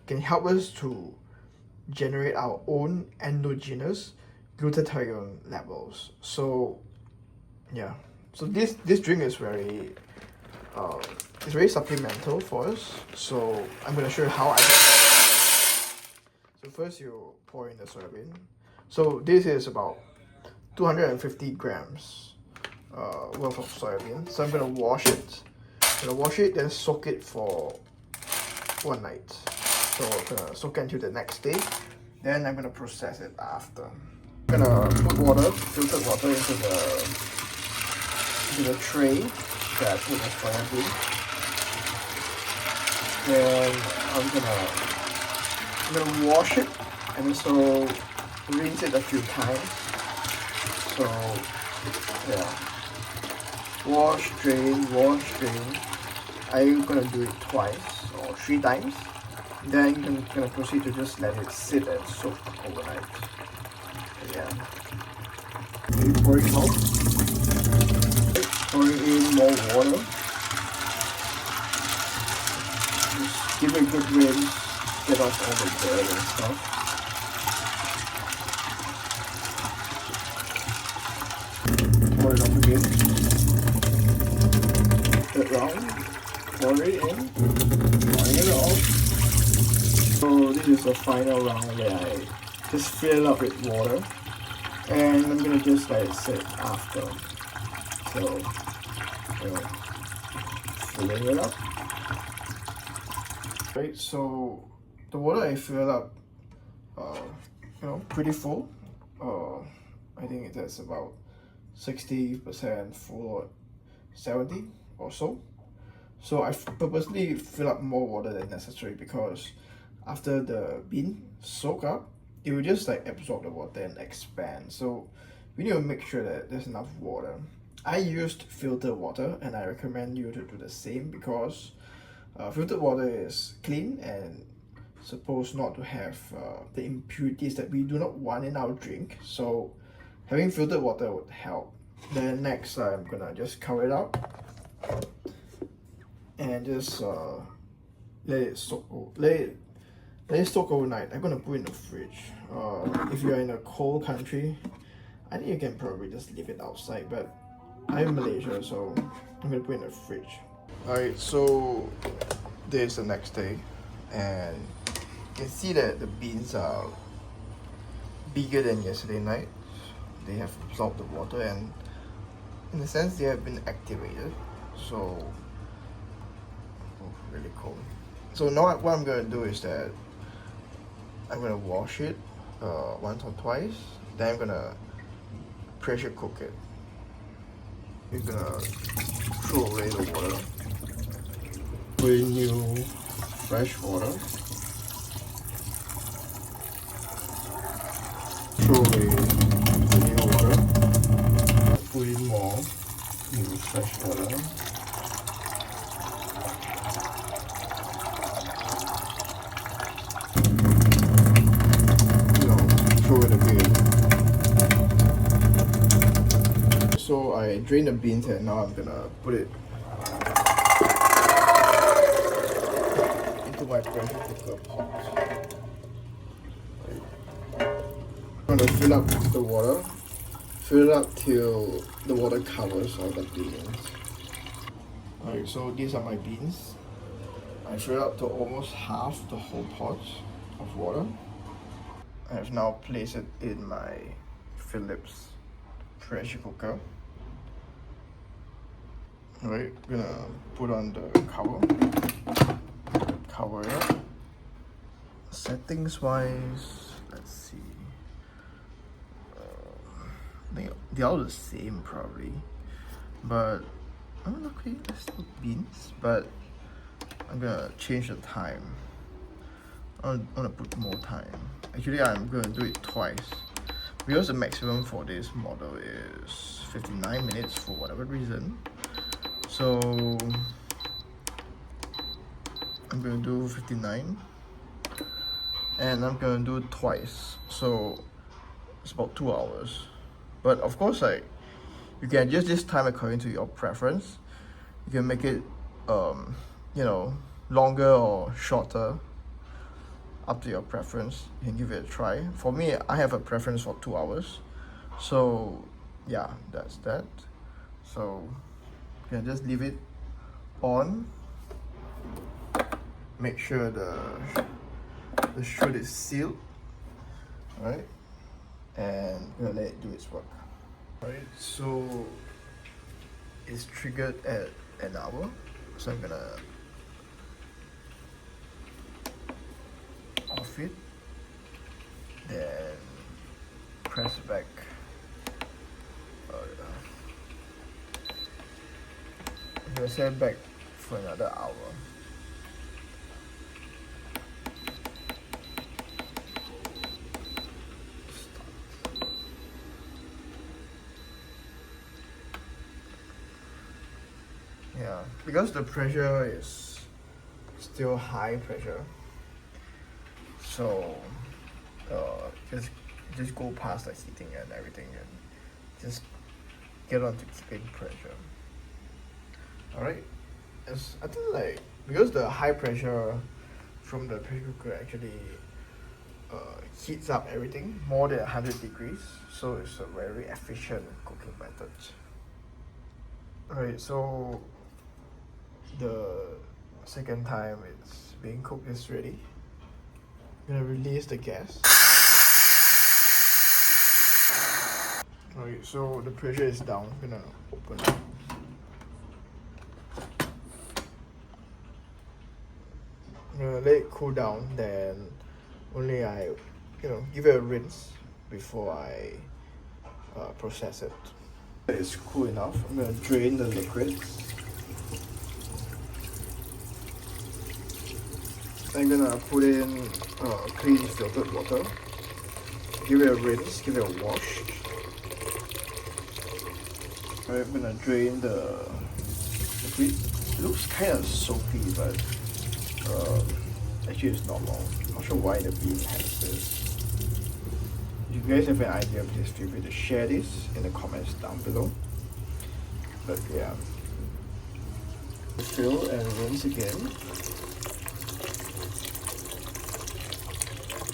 can help us to generate our own endogenous glutathione levels. So yeah, so this drink is very it's very supplemental for us. So I'm gonna show you how I do it. So first you pour in the soybean. So this is about 250 grams worth of soybean. So I'm gonna wash it. Then soak it for one night. So I'm gonna soak it until the next day. Then I'm gonna process it after. I'm gonna put water, filtered water, into the tray that I put the soybean. Then I'm gonna wash it and also rinse it a few times. So yeah, wash, drain. I'm gonna do it twice or 3 times. Then I'm gonna proceed to just let it sit and soak overnight. Yeah. Pouring out. Pouring in more water. Just give it a good rinse, get off all the dirt and stuff. Pour it up again. Third round. Pour it in. Pouring it off. So this is the final round where I just fill it up with water. And I'm gonna just let it sit after. So, filling it up. Right, so the water I fill up, pretty full. I think that's about 60% full or 70 or so. So I purposely fill up more water than necessary because after the bean soak up, it will just like absorb the water and expand. So we need to make sure that there's enough water. I used filtered water and I recommend you to do the same because filtered water is clean and supposed not to have the impurities that we do not want in our drink. So having filtered water would help. Then next I'm gonna just cover it up and just let it soak overnight. I'm gonna put it in the fridge. If you're in a cold country, I think you can probably just leave it outside, but I'm in Malaysia, so I'm gonna put it in the fridge. Alright, so this is the next day, and you can see that the beans are bigger than yesterday night. They have absorbed the water, and in a sense, they have been activated. So, really cold. So now what I'm gonna do is that I'm gonna wash it once or twice. Then I'm gonna pressure cook it. You're gonna throw away the water. Put in new fresh water. Throw away the new water. Put in more new fresh water. Throw it again. So I drained the beans and now I'm gonna put it into my pressure cooker pot. I'm gonna fill up the water. Fill it up till the water covers all the beans. Alright, so these are my beans. I fill up to almost half the whole pot of water. I have now placed it in my Philips pressure cooker. Alright, gonna put on the cover it up. Settings wise, let's see. I think they're all the same probably, but okay, let's put beans. But I'm gonna change the time. I'm gonna put more time. Actually, I'm gonna do it twice because the maximum for this model is 59 minutes for whatever reason. So I'm gonna do 59 and I'm gonna do it twice. So it's about 2 hours. But of course, like, you can adjust this time according to your preference. You can make it longer or shorter. up to your preference. You can give it a try. For me, I have a preference for 2 hours. So yeah, that's that. So you can just leave it on. Make sure the chute is sealed. Alright, and we're gonna let it do its work. Alright, so it's triggered at an hour. So I'm gonna off it, then press back. I'm gonna set it back for another hour. Yeah, because the pressure is still high pressure, so just go past the heating and everything and just get on to keeping pressure. Alright, I think like because the high pressure from the pressure cooker actually heats up everything more than 100 degrees, so it's a very efficient cooking method. Alright, so the second time it's being cooked is ready. I'm gonna release the gas. Alright, so the pressure is down. I'm gonna open it. I'm gonna let it cool down, then only I give it a rinse before I process it. It's cool enough. I'm gonna drain the liquid. I'm gonna put in clean filtered water. Give it a rinse, give it a wash. I'm gonna drain the liquid. It looks kind of soapy, but actually it's normal. I'm not sure why the bean has this. If you guys have an idea, please feel free to share this in the comments down below. But yeah, fill and rinse again.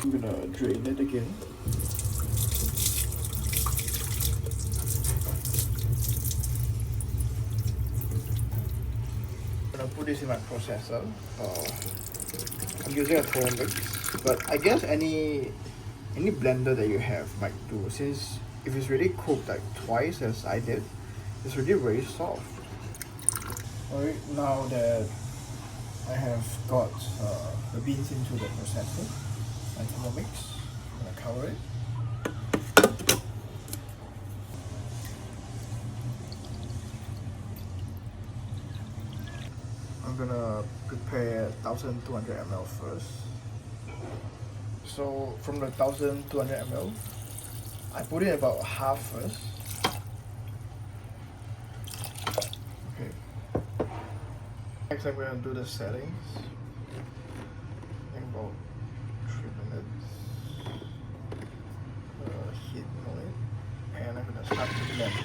I'm gonna drain it again. I'm gonna put this in my processor. I'm using a Thermomix, but I guess any blender that you have might do, since if it's really cooked like twice as I did, it's really very soft. Alright, now that I have got the beans into the processor, my Thermomix, I'm gonna cover it. I'm gonna prepare 1200 ml first. So from the 1200 ml, I put in about half first. Okay. Next I'm gonna do the settings. About 3 minutes. Heat on it, and I'm gonna start to blend.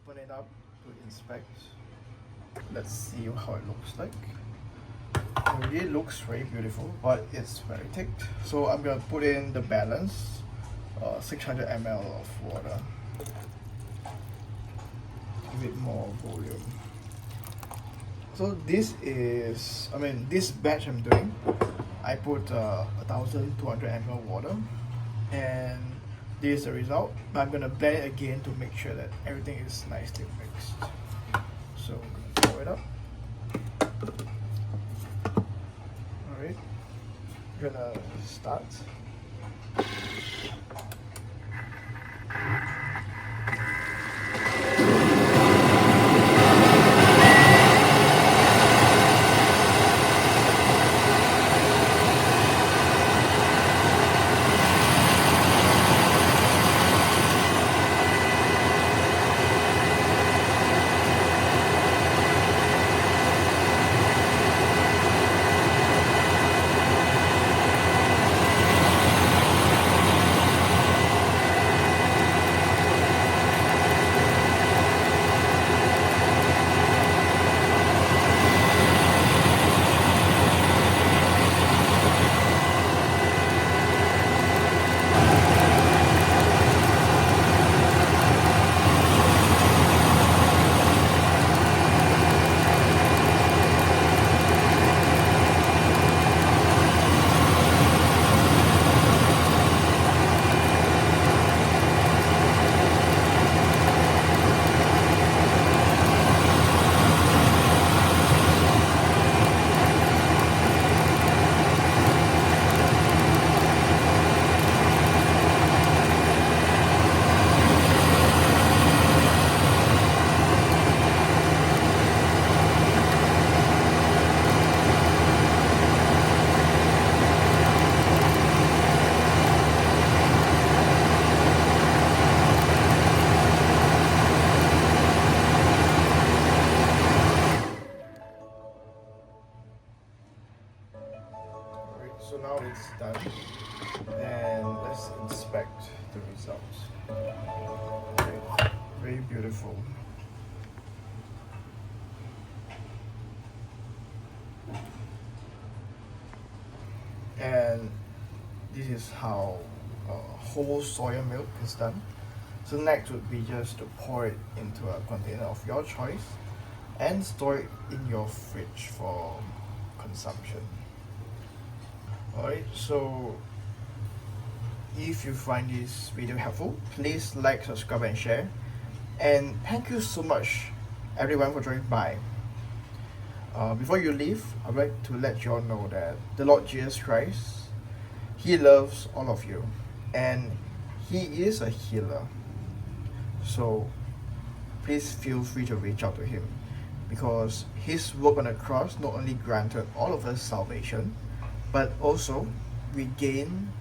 Open it up to inspect. Let's see how it looks like. It really looks very beautiful, but it's very thick. So I'm gonna put in the balance, 600 ml of water. give it more volume. So this is, this batch I'm doing, I put 1200 ml water, and this is the result. I'm gonna blend it again to make sure that everything is nicely mixed. So I'm gonna pour it up. Alright, gonna start. So now it's done, and let's inspect the results. Okay. Very beautiful. And this is how whole soya milk is done. So next would be just to pour it into a container of your choice and store it in your fridge for consumption. Alright, so if you find this video helpful, please like, subscribe and share. And thank you so much everyone for joining by. Before you leave, I'd like to let you all know that the Lord Jesus Christ, He loves all of you, and He is a healer. So please feel free to reach out to Him, because His work on the cross not only granted all of us salvation, but also we gain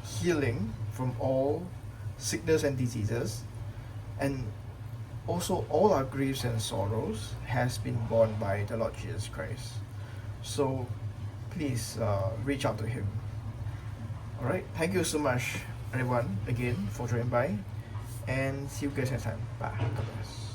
healing from all sickness and diseases, and also all our griefs and sorrows has been borne by the Lord Jesus Christ. So please reach out to Him. Alright, thank you so much everyone again for joining by, and see you guys next time. Bye. God bless.